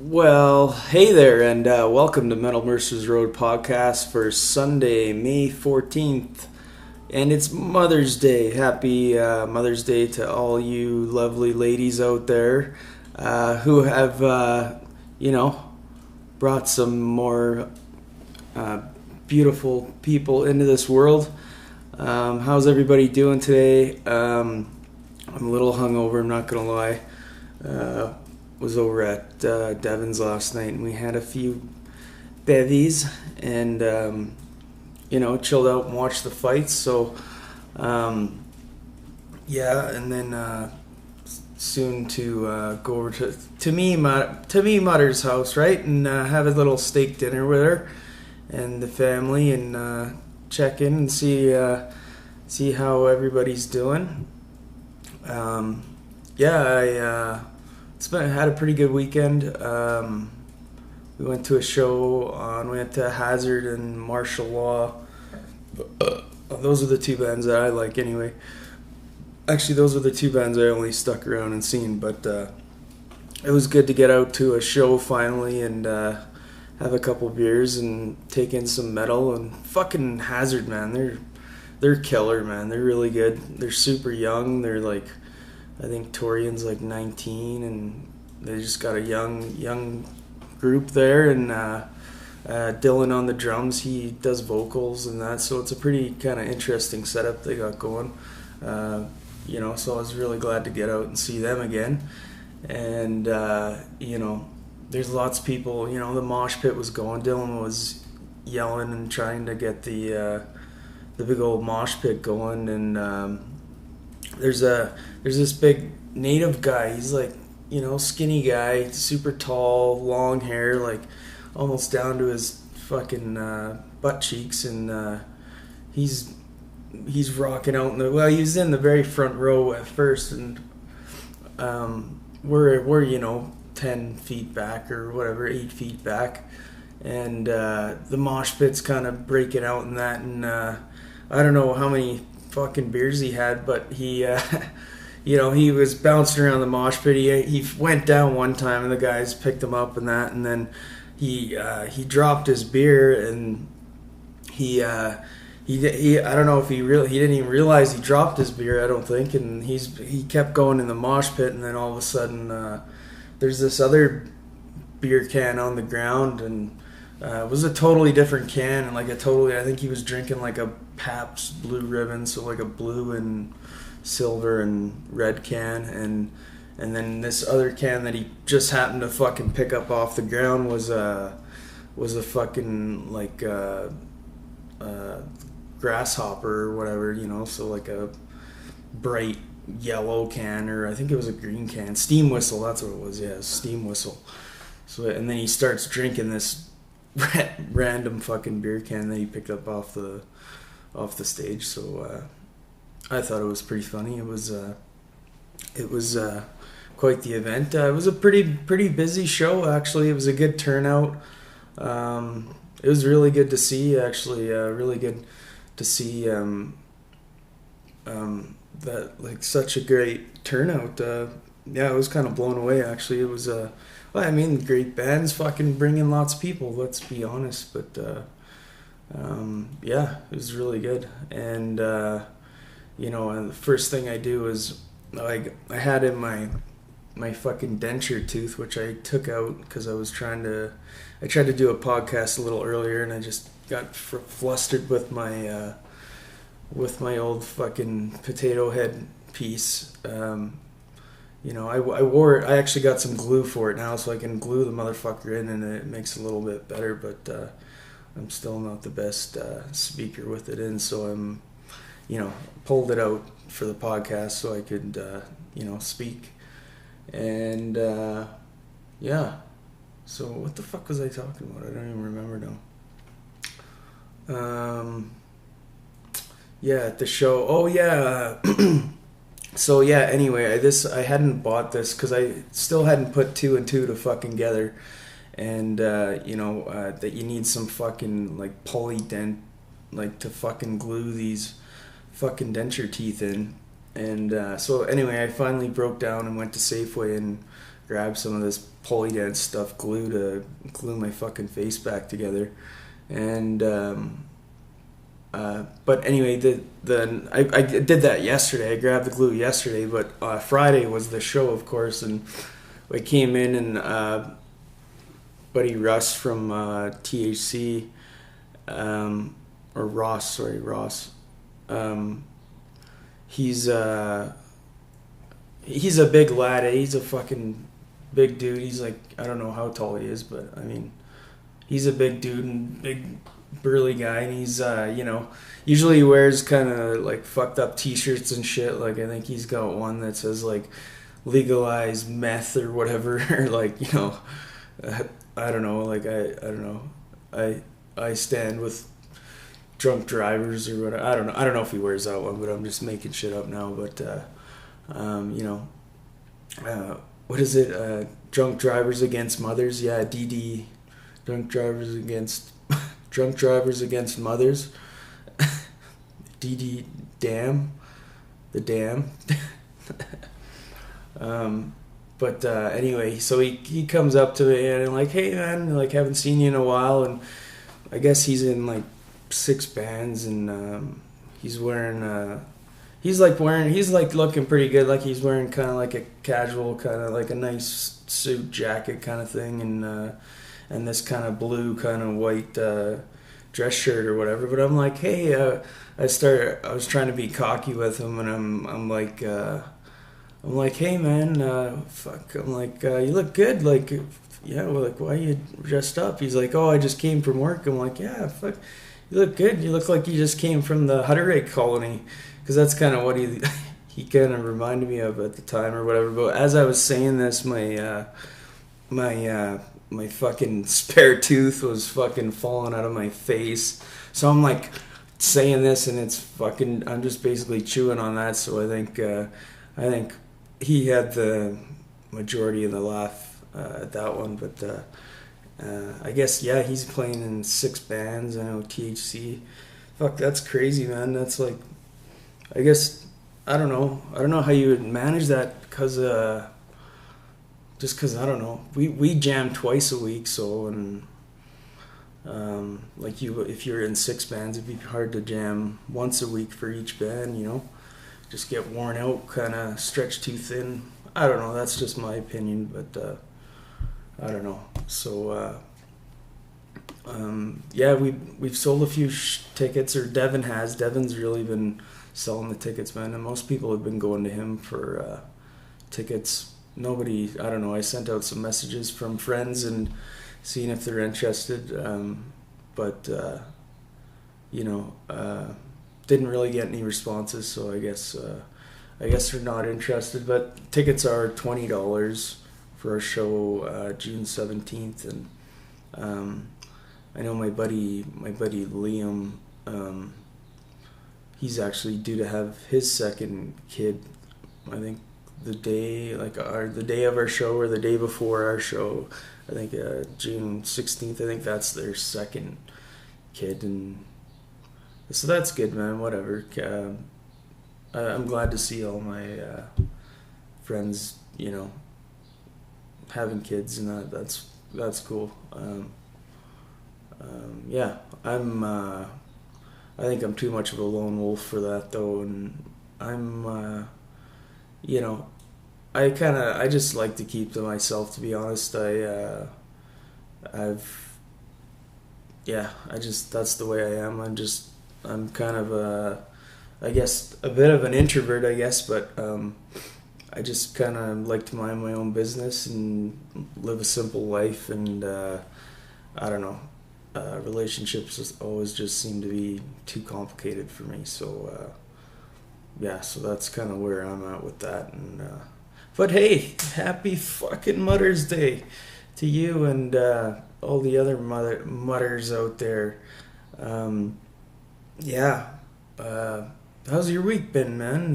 Well, hey there, and welcome to Metal Mercers Road podcast for Sunday, May 14th. And it's Mother's Day. Happy Mother's Day to all you lovely ladies out there who have, brought some more beautiful people into this world. How's everybody doing today? I'm a little hungover, I'm not going to lie. Was over at Devon's last night, and we had a few bevies and chilled out and watched the fights. So and then soon to go over to me Mother's house, right, and have a little steak dinner with her and the family, and check in and see how everybody's doing. Had a pretty good weekend. We went to a show we went to Hazard and Martial Law. Those are the two bands that I like anyway. Actually, those are the two bands I only stuck around and seen, but it was good to get out to a show finally and have a couple beers and take in some metal. And fucking Hazard, man, they're killer, man. They're really good. They're super young. They're like, I think Torian's like 19, and they just got a young group there, and Dylan on the drums, he does vocals and that, so it's a pretty kind of interesting setup they got going. So I was really glad to get out and see them again. And there's lots of people. The mosh pit was going. Dylan was yelling and trying to get the big old mosh pit going, and there's this big native guy. He's like, skinny guy, super tall, long hair, like almost down to his fucking butt cheeks, and he's rocking out he was in the very front row at first, and we're 10 feet back or whatever, 8 feet back, and the mosh pit's kind of breaking out in that, and I don't know how many fucking beers he had, but he he was bouncing around the mosh pit. He went down one time, and the guys picked him up and that, and then he dropped his beer, and he I don't know if he didn't even realize he dropped his beer, I don't think, and he kept going in the mosh pit, and then all of a sudden there's this other beer can on the ground, and it was a totally different can, and I think he was drinking like a Pabst Blue Ribbon, so like a blue and silver and red can, and then this other can that he just happened to fucking pick up off the ground was a fucking like grasshopper or whatever, so like a bright yellow can, or I think it was a green can, steam whistle, that's what it was, yeah, steam whistle. So, and then he starts drinking this random fucking beer can that he picked up off the stage. So I thought it was pretty funny. It was quite the event. It was a pretty busy show, actually. It was a good turnout. It was really good to see, actually. Really good to see that, like, such a great turnout. I was kind of blown away, actually. It was great bands fucking bring in lots of people, let's be honest, but it was really good. And and the first thing I do is I had in my fucking denture tooth, which I took out because I tried to do a podcast a little earlier, and I just got flustered with my old fucking potato head piece. I wore it. I actually got some glue for it now, so I can glue the motherfucker in, and it makes it a little bit better, but I'm still not the best speaker with it in, so I'm, pulled it out for the podcast so I could, speak. And, so what the fuck was I talking about? I don't even remember now. At the show. Oh, yeah. So anyway, I hadn't bought this because I still hadn't put two and two to fucking together, and that you need some fucking like poly dent, like to fucking glue these fucking denture teeth in. And so anyway, I finally broke down and went to Safeway and grab some of this Polydent stuff glue to glue my fucking face back together. And but anyway, I did that yesterday. I grabbed the glue yesterday, but Friday was the show, of course, and I came in and buddy Russ from THC, or Ross, sorry, Ross. He's a big lad. He's a fucking big dude. He's like, I don't know how tall he is, but I mean, he's a big dude and big burly guy, and he's usually he wears kind of like fucked up t-shirts and shit. Like I think he's got one that says like legalize meth or whatever. Like, I don't know, like I don't know, I stand with drunk drivers or whatever. I don't know if he wears that one, but I'm just making shit up now. But what is it, drunk drivers against mothers? Yeah, DD, drunk drivers against mothers. DD, damn, the dam. But anyway, so he comes up to me and I'm like, hey man, like haven't seen you in a while, and I guess he's in like 6 bands, and he's wearing he's like looking pretty good, like he's wearing kind of like a casual, kind of like a nice suit jacket kind of thing, and this kind of blue kind of white dress shirt or whatever. But I'm like, hey, I was trying to be cocky with him, and I'm like, hey man, fuck. I'm like, you look good. Like, yeah, well, like, why are you dressed up? He's like, oh, I just came from work. I'm like, yeah, fuck, you look good. You look like you just came from the Hutterite colony, because that's kind of what he kind of reminded me of at the time or whatever. But as I was saying this, my fucking spare tooth was fucking falling out of my face. So I'm like saying this, and it's fucking, I'm just basically chewing on that. So I think he had the majority of the laugh at that one. But I guess, yeah, he's playing in 6 bands. I know THC. Fuck, that's crazy, man. That's like, I guess, I don't know how you would manage that, because just because, I don't know, we jam twice a week, so, and like if you're in 6 bands, it'd be hard to jam once a week for each band, just get worn out, kind of stretched too thin. I don't know, that's just my opinion, but I don't know. So yeah, we've sold a few tickets, or Devin's really been selling the tickets, man, and most people have been going to him for tickets. Nobody, I don't know, I sent out some messages from friends and seeing if they're interested, but didn't really get any responses, so I guess they're not interested. But tickets are $20 for our show June 17th, and I know my buddy Liam, he's actually due to have his second kid, I think the day of our show, or the day before our show. I think June 16th, I think that's their second kid, and so that's good, man. Whatever. I'm glad to see all my friends, having kids, and that's cool. Yeah, I think I'm too much of a lone wolf for that, though, and I'm I just like to keep to myself, to be honest. That's the way I am. I'm kind of I guess a bit of an introvert, I guess, but I just kind of like to mind my own business and live a simple life, and I don't know, relationships just always just seem to be too complicated for me, so yeah, so that's kind of where I'm at with that. And but hey, happy fucking Mother's Day to you and all the other mothers out there. Yeah, how's your week been, man?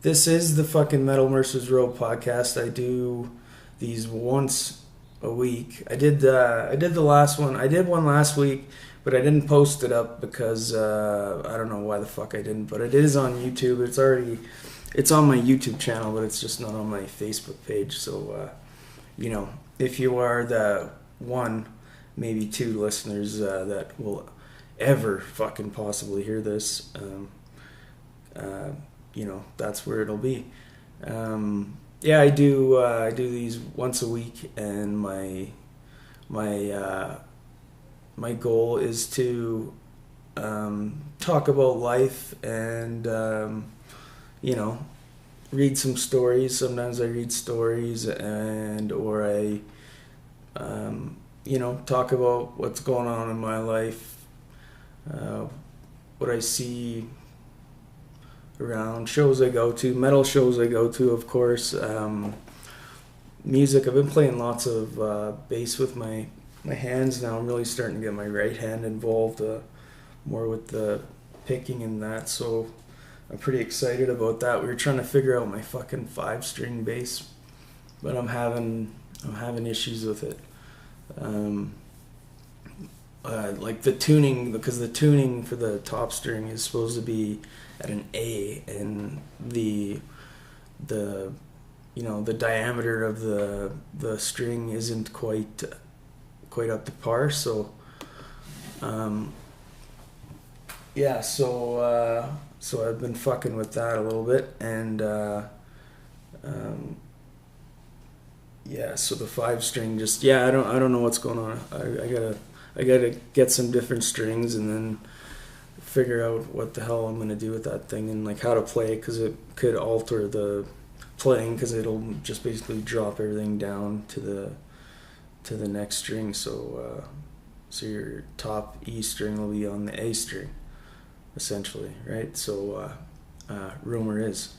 This is the fucking Metal Mercers Row podcast. I do these once a week. I did the last one. I did one last week, but I didn't post it up because I don't know why the fuck I didn't. But it is on YouTube. It's on my YouTube channel, but it's just not on my Facebook page. So if you are the one, maybe two listeners that will ever fucking possibly hear this, that's where it'll be. Yeah, I do these once a week, and my goal is to talk about life and read some stories. Sometimes I read stories, or I talk about what's going on in my life, what I see around, shows I go to, metal shows I go to, of course. Music, I've been playing lots of bass with my hands now. I'm really starting to get my right hand involved more with the picking and that, so I'm pretty excited about that. We were trying to figure out my fucking 5-string bass, but I'm having issues with it. Like the tuning, because the tuning for the top string is supposed to be at an A, and the diameter of the string isn't quite up to par. So so I've been fucking with that a little bit, and so the 5-string, just I don't know what's going on. I gotta get some different strings and then figure out what the hell I'm gonna do with that thing, and like how to play it, because it could alter the playing, because it'll just basically drop everything down to the next string. So your top E string will be on the A string, essentially, right? So rumor is,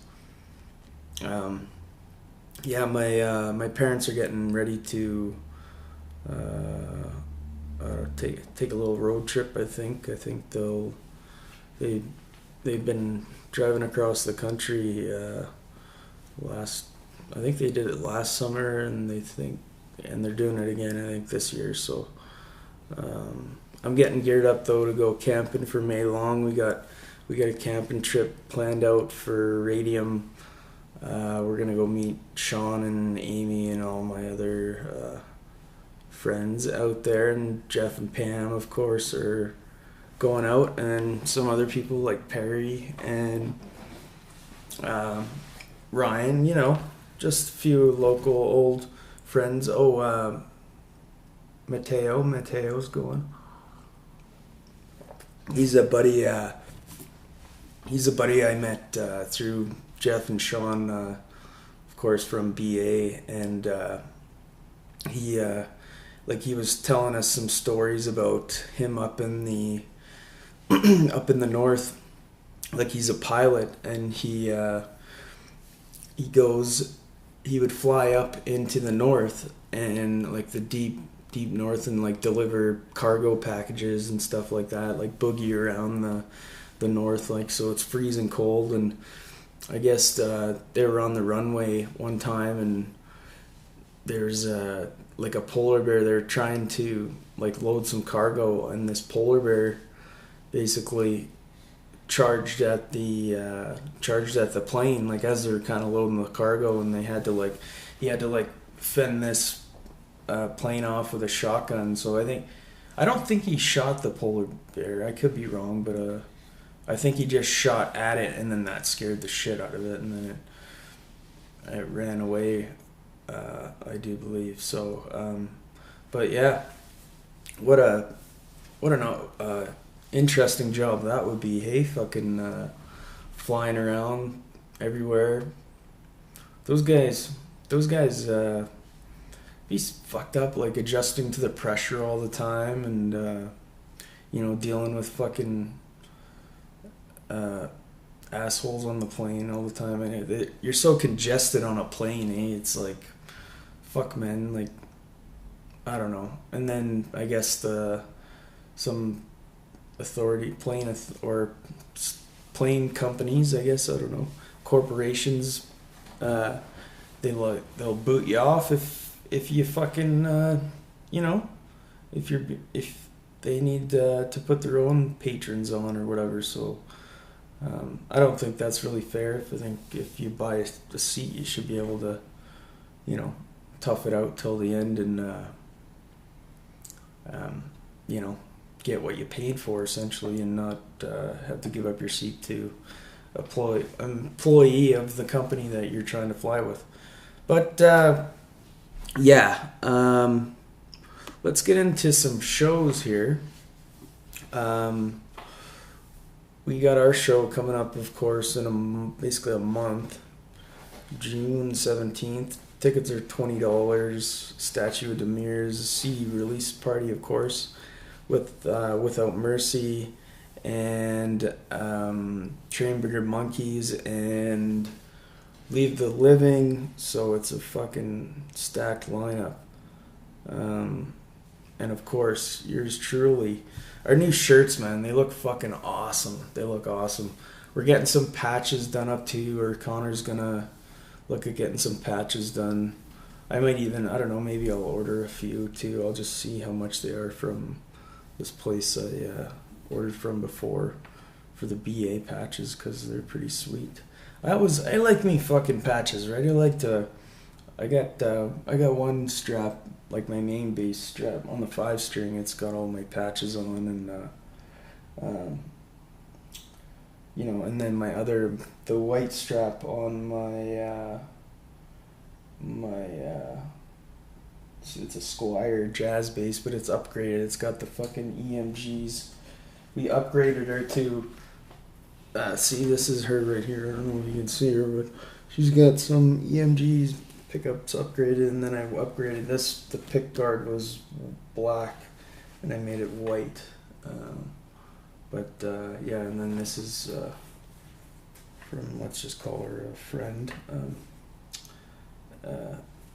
my parents are getting ready to take a little road trip. I think they've been driving across the country. I think they did it last summer, and they're doing it again, I think, this year. So I'm getting geared up though to go camping for May long. We got a camping trip planned out for Radium. We're gonna go meet Sean and Amy and all my other friends out there, and Jeff and Pam, of course, are going out, and some other people like Perry and Ryan, just a few local old friends. Mateo's going. He's a buddy I met through Jeff and Sean, of course, from BA, and he was telling us some stories about him up in the north. Like, he's a pilot, and he would fly up into the north, and like the deep north, and like deliver cargo packages and stuff like that, like boogie around the north, like, so it's freezing cold. And I guess they were on the runway one time, and there's like a polar bear. They're trying to like load some cargo, and this polar bear basically charged at the plane, like as they're kind of loading the cargo, and he had to fend this plane off with a shotgun. So I don't think he shot the polar bear. I could be wrong, but I think he just shot at it, and then that scared the shit out of it, and then it ran away. I do believe so. But yeah, what an interesting job that would be. Hey, fucking flying around everywhere. Those guys he's fucked up, like adjusting to the pressure all the time, and dealing with fucking assholes on the plane all the time. And you're so congested on a plane, eh? It's like, fuck, man, like, I don't know. And then I guess some authority plane companies, I guess, I don't know, corporations, they'll boot you off if you fucking if they need to put their own patrons on or whatever. So I don't think that's really fair. I think if you buy a seat, you should be able to tough it out till the end and get what you paid for essentially, and not have to give up your seat to employee of the company that you're trying to fly with. But let's get into some shows here. We got our show coming up, of course, in basically a month, June 17th. Tickets are $20. Statue of Demir's CD release party, of course, with Without Mercy and Trainbreaker Monkeys and Leave the Living. So it's a fucking stacked lineup. And of course, yours truly. Our new shirts, man, they look fucking awesome. They look awesome. We're getting some patches done up too, or Connor's gonna look at getting some patches done. I might even, I don't know, maybe I'll order a few too. I'll just see how much they are from this place I ordered from before for the BA patches, because they're pretty sweet. I like me fucking patches, right? I got one strap, like my main bass strap on the 5-string. It's got all my patches on, and and then the white strap on it's a Squire jazz bass, but it's upgraded. It's got the fucking EMGs. We upgraded her to see, this is her right here. I don't know if you can see her, but she's got some EMGs pickups upgraded, and then I upgraded this. The pick guard was black and I made it white, and then this is from, let's just call her a friend.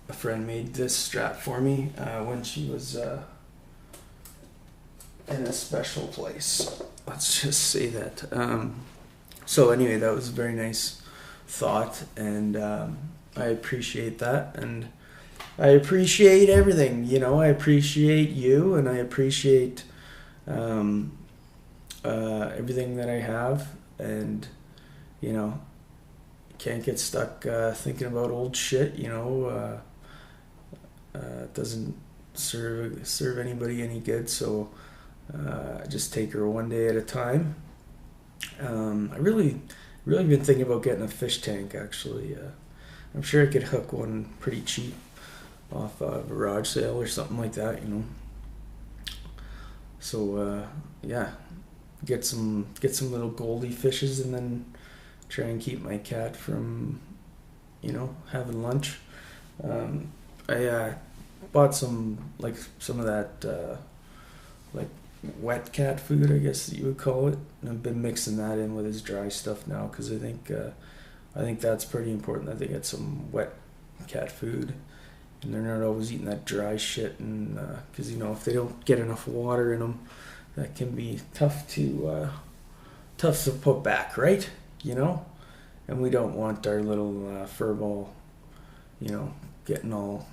A friend made this strap for me when she was in a special place, let's just say that. So anyway, that was a very nice thought, and I appreciate that, and I appreciate everything. I appreciate you, and I appreciate everything that I have, and can't get stuck thinking about old shit. It doesn't serve anybody any good. So just take her one day at a time. I really been thinking about getting a fish tank, actually. I'm sure I could hook one pretty cheap off a garage sale or something like that, So get some little goldie fishes, and then try and keep my cat from having lunch. I bought some of that wet cat food, I guess you would call it, and I've been mixing that in with his dry stuff now, because I think that's pretty important, that they get some wet cat food, and they're not always eating that dry shit, and because if they don't get enough water in them, that can be tough to put back, right? And we don't want our little furball, getting all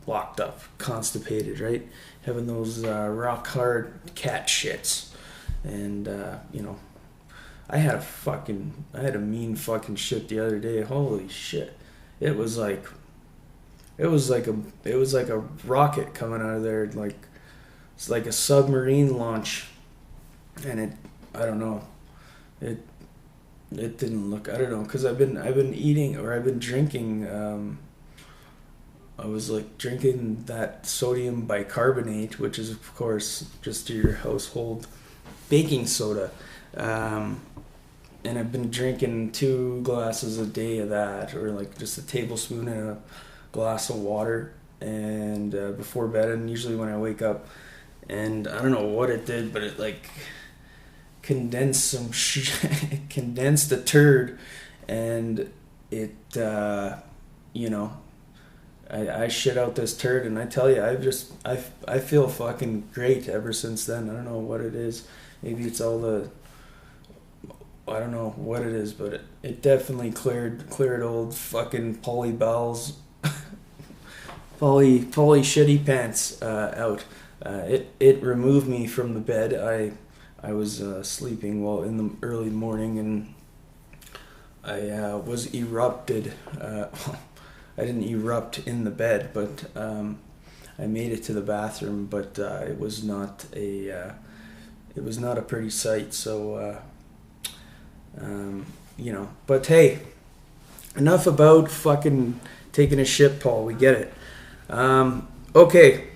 locked up, constipated, right? Having those rock hard cat shits. And I had a mean fucking shit the other day. Holy shit. It was like a rocket coming out of there. It's like a submarine launch. And I don't know. It didn't look, I don't know, because I've been eating, or I've been drinking, I was drinking that sodium bicarbonate, which is of course just your household baking soda, and I've been drinking 2 glasses a day of that, or just a tablespoon and a glass of water, and before bed, and usually when I wake up, and I don't know what it did, but it condensed some it condensed a turd, and it I shit out this turd, and I tell you, I feel fucking great ever since then. I don't know what it is. Maybe it's all I don't know what it is, but it definitely cleared old fucking Polly Bowles Polly shitty pants out. It removed me from the bed. I was sleeping in the early morning, and I was erupted. I didn't erupt in the bed, but I made it to the bathroom. But it was not a pretty sight. So But hey, enough about fucking taking a shit, Paul. We get it. Okay.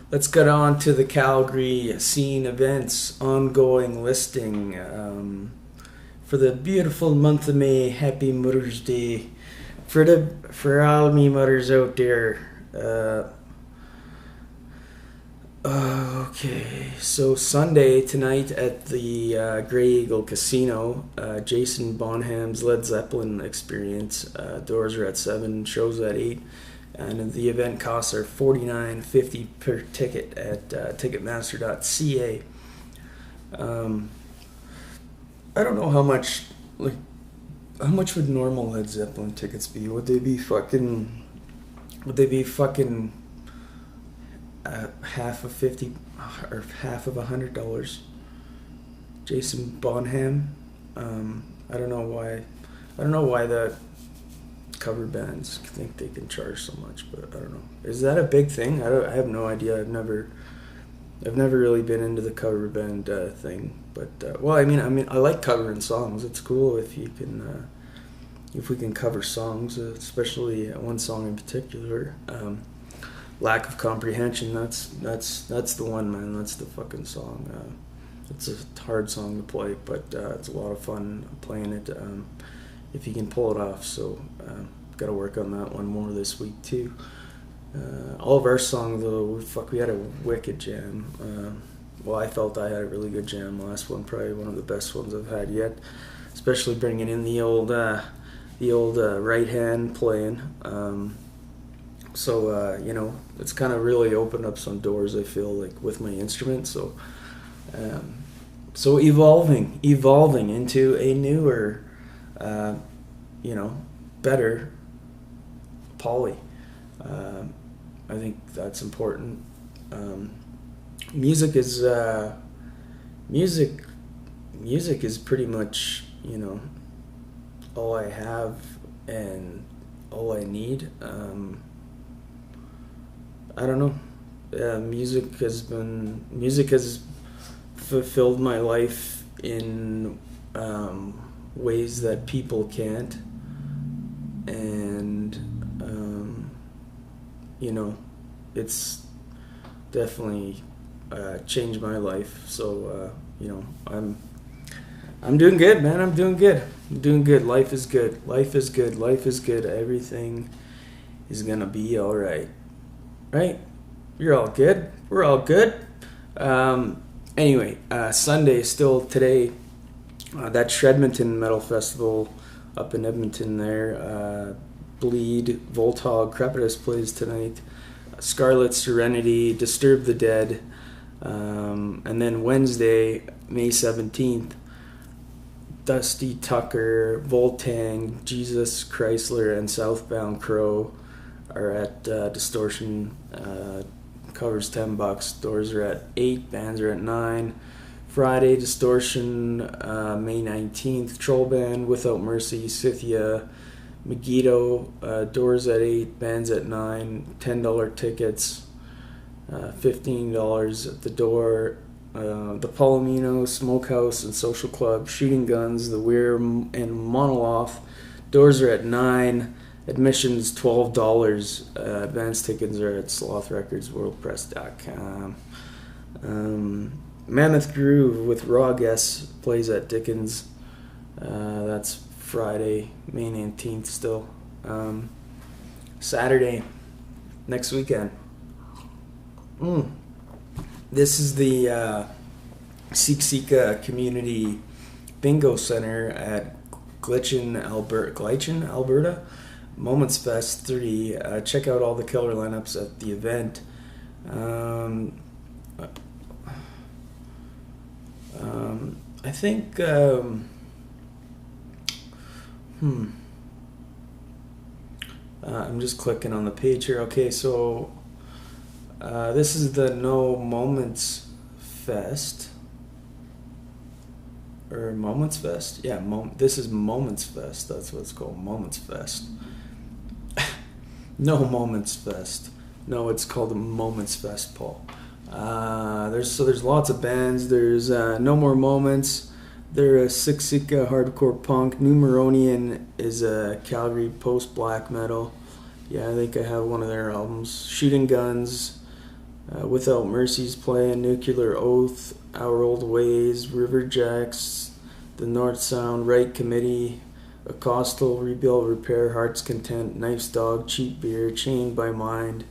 Let's get on to the Calgary scene events ongoing listing for the beautiful month of May. Happy Mother's Day for all me mothers out there. Okay, so Sunday tonight at the Grey Eagle Casino, Jason Bonham's Led Zeppelin Experience. Doors are at 7, shows at 8. And the event costs are $49.50 per ticket at ticketmaster.ca. I don't know how much would normal Led Zeppelin tickets be? Would they be fucking half of $50 or half of $100? Jason Bonham. I don't know why the cover bands think they can charge so much, but I don't know. Is that a big thing? I have no idea. I've never really been into the cover band thing. But I mean, I like covering songs. It's cool if you can, if we can cover songs, especially one song in particular. Lack of Comprehension. That's the one, man. That's the fucking song. It's a hard song to play, but it's a lot of fun playing it. If you can pull it off. So got to work on that one more this week too. All of our songs though, we had a wicked jam. I felt I had a really good jam last one, probably one of the best ones I've had yet, especially bringing in the old right hand playing. It's kind of really opened up some doors, I feel like, with my instrument. So evolving into a newer, better Polly. I think that's important. Music is pretty much, all I have and all I need. I don't know. Music has fulfilled my life in ways that people can't, and it's definitely changed my life. So I'm doing good, man. I'm doing good. Life is good. Everything is gonna be all right. Right? You're all good. We're all good. Anyway, Sunday, still today, that Shredmonton Metal Festival up in Edmonton there. Bleed, Voltog, Crepitus plays tonight. Scarlet Serenity, Disturb the Dead. And then Wednesday, May 17th, Dusty Tucker, Voltang, Jesus Chrysler, and Southbound Crow are at Distortion. Covers $10. Doors are at 8. Bands are at 9. Friday, Distortion, May 19th. Troll Band, Without Mercy, Scythia, Megiddo. Doors at 8. Bands at 9. $10 tickets. $15 at the door. The Palomino, Smokehouse, and Social Club. Shooting Guns, The Weir, and Monoloth. Doors are at 9. Admissions $12. Advance tickets are at slothrecordsworldpress.com. Mammoth Groove with Raw Guests plays at Dickens. That's Friday, May 19th still. Saturday, next weekend. This is the Siksika Community Bingo Center at Gleichen, Alberta. Moments Fest 3. Check out all the killer lineups at the event. I think I'm just clicking on the page here. Okay, so this is the No Moments Fest. Or Moments Fest? Yeah, this is Moments Fest. That's what it's called, Moments Fest. No Moments Fest. No, it's called a Moments Fest, Paul. There's lots of bands. There's No More Moments. They're a Siksika hardcore punk. Numeronian is a Calgary post black metal. Yeah, I think I have one of their albums. Shooting Guns, Without Mercy's playing. Nuclear Oath, Our Old Ways, Riverjacks, The North Sound, Right Committee, Acostal, Rebuild, Repair, Heart's Content, Knife's Dog, Cheap Beer, Chained by Mind,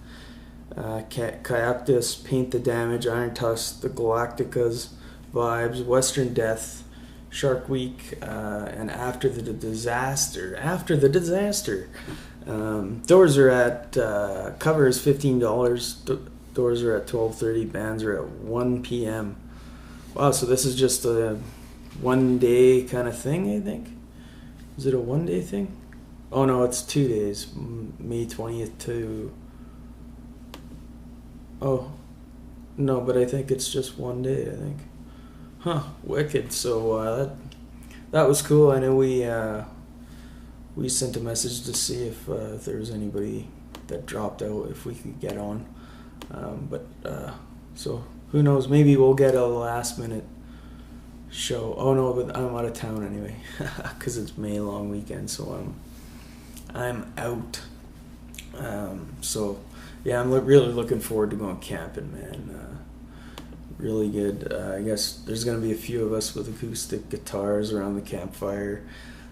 Kayaktis, Paint the Damage, Iron Tusk, The Galacticas, Vibes, Western Death, Shark Week, and After the Disaster. After the Disaster. Doors are at, cover is $15. Doors are at 12:30. Bands are at 1 p.m. Wow, so this is just a one-day kind of thing, I think? Is it a one-day thing? Oh, no, it's 2 days. May 20th to... Oh, no, but I think it's just one day, I think. Huh, wicked. So that was cool. I know we sent a message to see if there was anybody that dropped out, if we could get on. So who knows? Maybe we'll get a last-minute show. Oh no, but I'm out of town anyway, because it's May long weekend, so I'm out. So yeah, I'm really looking forward to going camping, man. Really good. I guess there's gonna be a few of us with acoustic guitars around the campfire,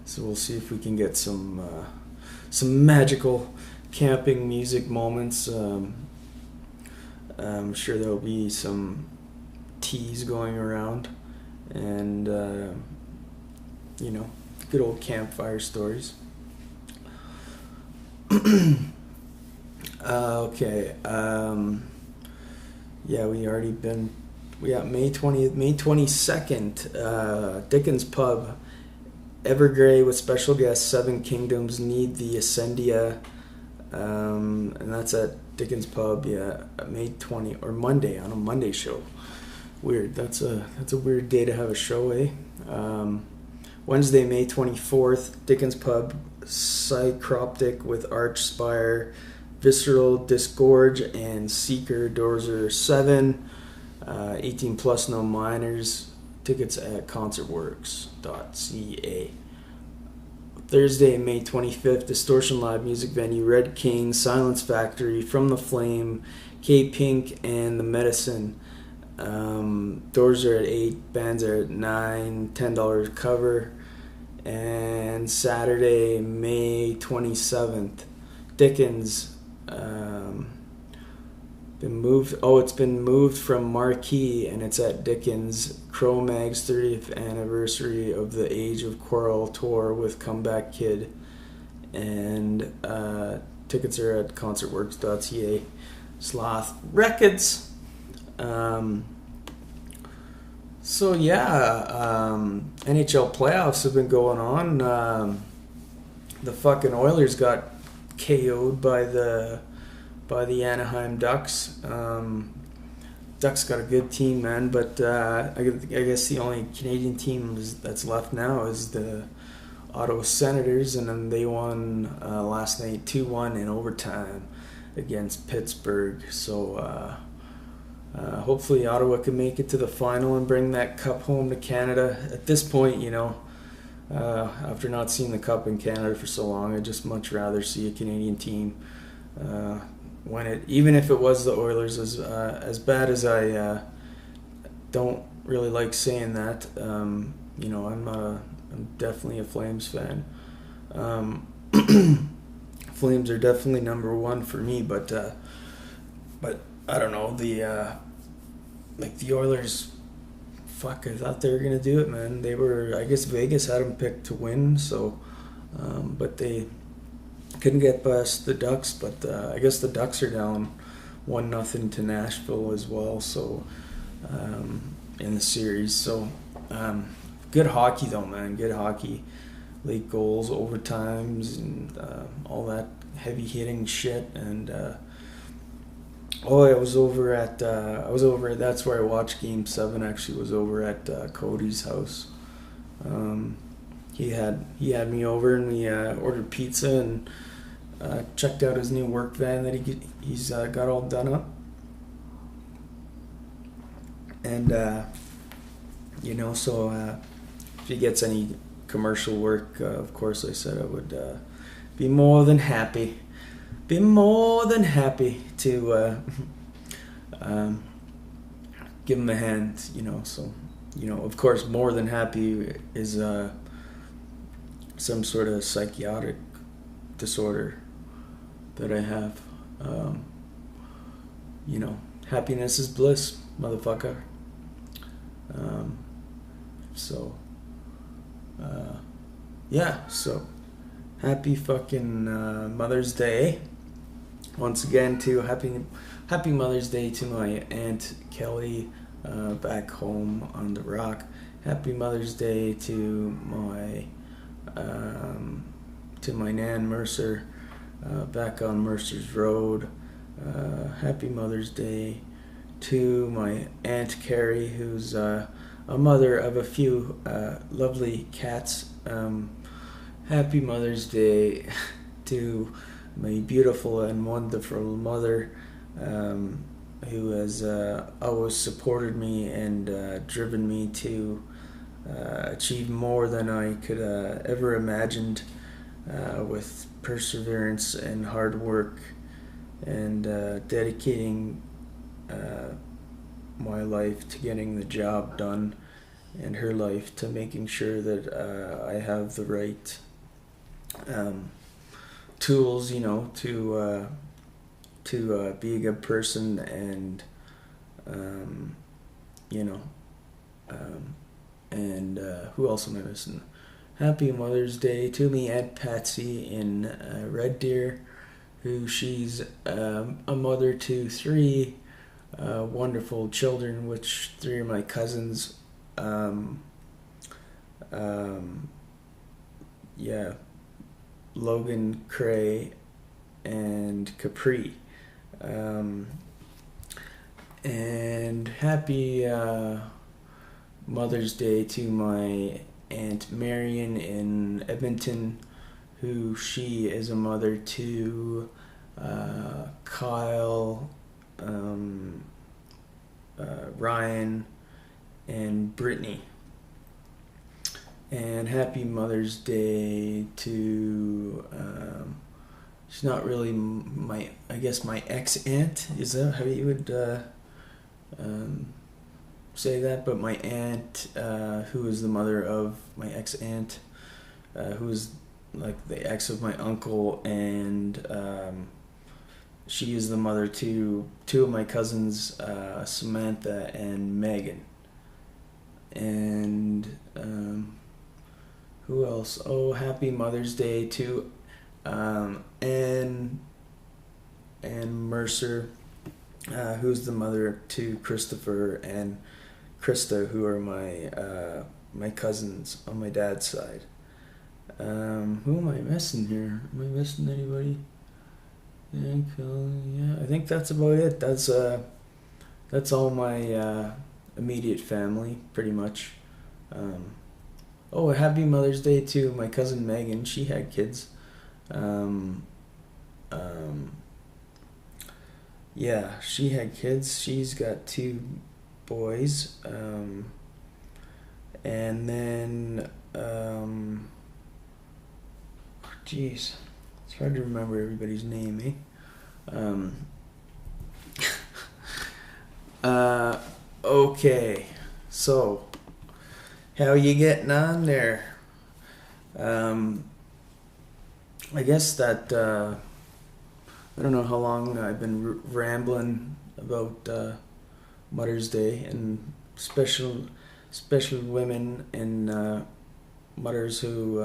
so we'll see if we can get some magical camping music moments. I'm sure there'll be some teas going around, and good old campfire stories. Okay. Yeah, we got May 20th, May 22nd, Dickens Pub, Evergrey with special guest Seven Kingdoms, Need the Ascendia, and that's at Dickens Pub, yeah, May 20, or Monday, on a Monday show. Weird. That's a weird day to have a show, eh? Wednesday, May 24th, Dickens Pub, Psychroptic with Archspire, Visceral, Disgorge, and Seeker. Doors are 7, 18 plus, no minors. Tickets at concertworks.ca. Thursday, May 25th, Distortion Live music venue, Red King, Silence Factory, From the Flame, K-Pink, and The Medicine. Doors are at 8, bands are at 9, $10 cover. And Saturday, May 27th, Dickens, it's been moved from Marquee, and it's at Dickens. Cro-Mag's 30th anniversary of the Age of Quarrel tour with Comeback Kid, and tickets are at concertworks.ca. Sloth Records. So yeah, NHL playoffs have been going on. The fucking Oilers got KO'd by the Anaheim Ducks. Ducks got a good team, man, but I guess the only Canadian team that's left now is the Ottawa Senators, and then they won last night 2-1 in overtime against Pittsburgh. So hopefully Ottawa can make it to the final and bring that cup home to Canada. At this point, after not seeing the cup in Canada for so long, I'd just much rather see a Canadian team win it, even if it was the Oilers. As bad as I don't really like saying that, I'm definitely a Flames fan. Flames are definitely number one for me, but I don't know, the Oilers. Fuck, I thought they were gonna do it, man. I guess Vegas had them picked to win, so but they couldn't get past the Ducks. But I guess the Ducks are down 1-0 to Nashville as well, so in the series. So good hockey though, man. Good hockey, late goals, overtimes, and all that heavy hitting shit. And I was over at that's where I watched Game 7. Actually, was over at Cody's house. He had me over, and we ordered pizza, and checked out his new work van that he's got all done up. And, so if he gets any commercial work, of course, I said I would be more than happy. Be more than happy to give him a hand, So, of course, more than happy is some sort of psychotic disorder that I have. Happiness is bliss, motherfucker. So happy fucking Mother's Day. Once again, too, happy Mother's Day to my Aunt Kelly back home on the Rock. Happy Mother's Day to my Nan Mercer back on Mercer's Road. Happy Mother's Day to my Aunt Carrie, who's a mother of a few lovely cats. Happy Mother's Day to my beautiful and wonderful mother, who has always supported me and driven me to achieve more than I could ever imagined, with perseverance and hard work, and dedicating my life to getting the job done, and her life to making sure that I have the right tools, to be a good person, and who else am I missing? Happy Mother's Day to me Aunt Patsy in Red Deer, who she's a mother to three wonderful children, which three of my cousins, Logan, Cray, and Capri. And happy Mother's Day to my Aunt Marion in Edmonton, who she is a mother to Kyle, Ryan, and Brittany. And happy Mother's Day to she's not really my ex-aunt. Is that how you would say that? But my aunt, who is the mother of my ex-aunt, who is like the ex of my uncle, and she is the mother to two of my cousins, Samantha and Megan. And who else? Oh, happy Mother's Day to Ann Mercer, who's the mother to Christopher and Krista, who are my cousins on my dad's side. Who am I missing here? Am I missing anybody? Yeah, I think that's about it. That's all my immediate family, pretty much. Oh, happy Mother's Day to my cousin Megan. She had kids. Yeah, she had kids. She's got two boys. And then, jeez, it's hard to remember everybody's name, eh? Okay, so how you getting on there? I guess that I don't know how long I've been rambling about Mother's Day and special women and mothers who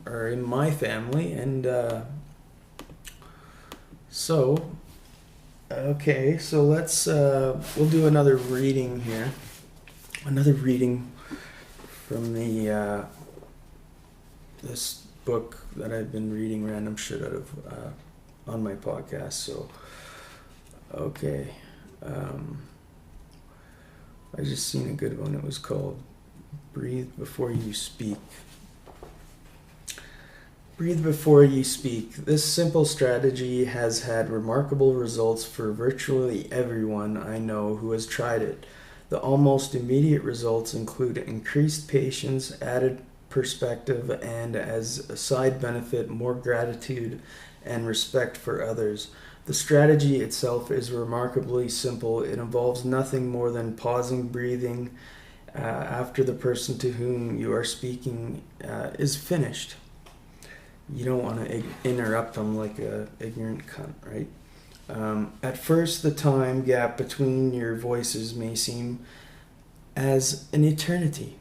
are in my family, and so let's we'll do another reading here, from the this book that I've been reading random shit out of on my podcast. So I just seen a good one. It was called Breathe Before You Speak. Breathe before you speak. This simple strategy has had remarkable results for virtually everyone I know who has tried it. The almost immediate results include increased patience, added perspective, and as a side benefit, more gratitude and respect for others. The strategy itself is remarkably simple. It involves nothing more than pausing, breathing after the person to whom you are speaking is finished. You don't want to interrupt them like a ignorant cunt, right? At first, the time gap between your voices may seem as an eternity.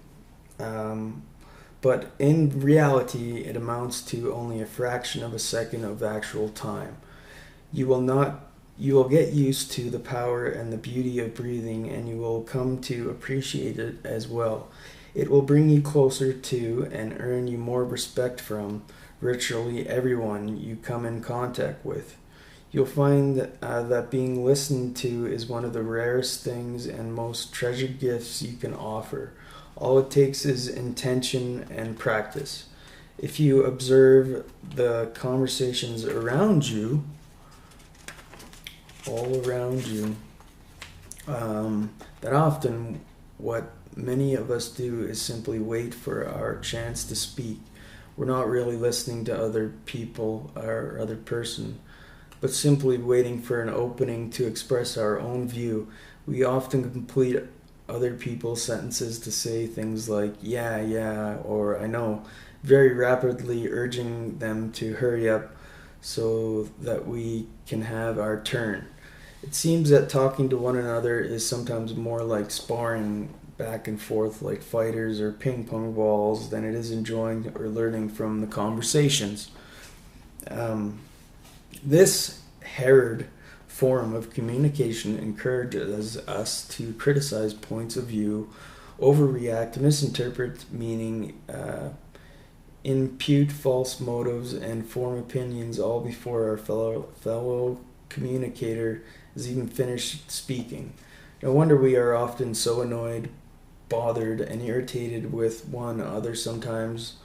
But in reality, it amounts to only a fraction of a second of actual time. You will get used to the power and the beauty of breathing, and you will come to appreciate it as well. It will bring you closer to and earn you more respect from virtually everyone you come in contact with. You'll find that being listened to is one of the rarest things and most treasured gifts you can offer. All it takes is intention and practice. If you observe the conversations around you, all around you, that often what many of us do is simply wait for our chance to speak. We're not really listening to other people or other person, but simply waiting for an opening to express our own view. We often complete other people's sentences to say things like, yeah, or I know, very rapidly urging them to hurry up so that we can have our turn. It seems that talking to one another is sometimes more like sparring back and forth like fighters or ping pong balls than it is enjoying or learning from the conversations. This Herod form of communication encourages us to criticize points of view, overreact, misinterpret meaning, impute false motives, and form opinions all before our fellow communicator is even finished speaking. No wonder we are often so annoyed, bothered, and irritated with one another sometimes.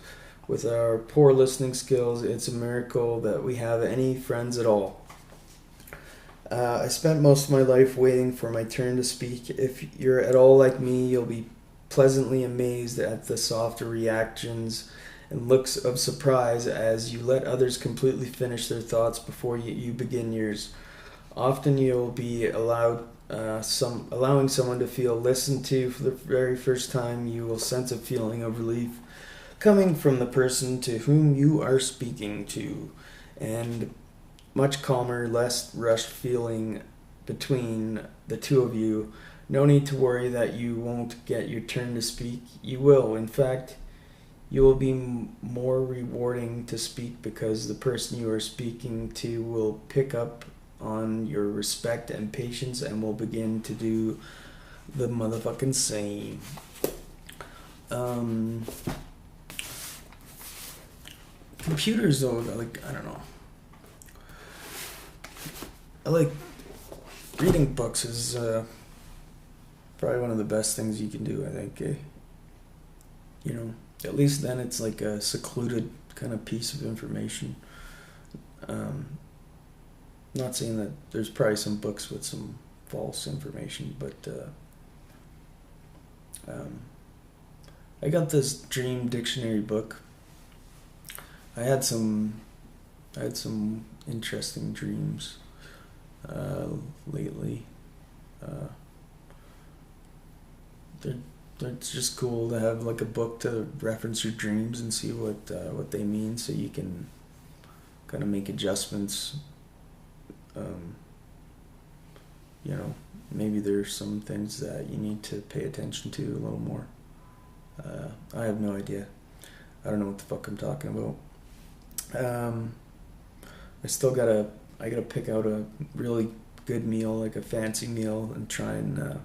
With our poor listening skills, it's a miracle that we have any friends at all. I spent most of my life waiting for my turn to speak. If you're at all like me, you'll be pleasantly amazed at the softer reactions and looks of surprise as you let others completely finish their thoughts before you begin yours. Often you'll be allowing someone to feel listened to for the very first time. You will sense a feeling of relief coming from the person to whom you are speaking to, and much calmer, less rushed feeling between the two of you. No need to worry that you won't get your turn to speak. You will. In fact, you will be more rewarding to speak because the person you are speaking to will pick up on your respect and patience and will begin to do the motherfucking same. Computers though, I don't know. I like reading books is probably one of the best things you can do, I think. At least then it's like a secluded kind of piece of information. Not saying that there's probably some books with some false information, but I got this dream dictionary book. I had some interesting dreams lately. It's just cool to have like a book to reference your dreams and see what they mean, so you can kind of make adjustments. Maybe there's some things that you need to pay attention to a little more. I have no idea. I don't know what the fuck I'm talking about. I gotta pick out a really good meal, like a fancy meal, and try and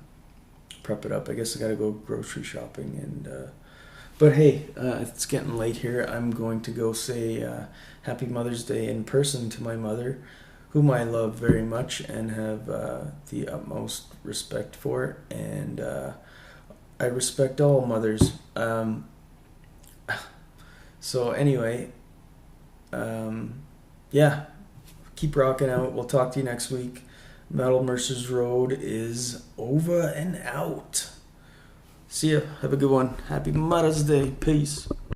prep it up. I guess I gotta go grocery shopping, but hey, it's getting late here. I'm going to go say Happy Mother's Day in person to my mother, whom I love very much and have the utmost respect for, and I respect all mothers. So anyway, Yeah, keep rocking out. We'll talk to you next week. Metal Mercers Road is over and out. See ya. Have a good one. Happy Mother's Day. Peace.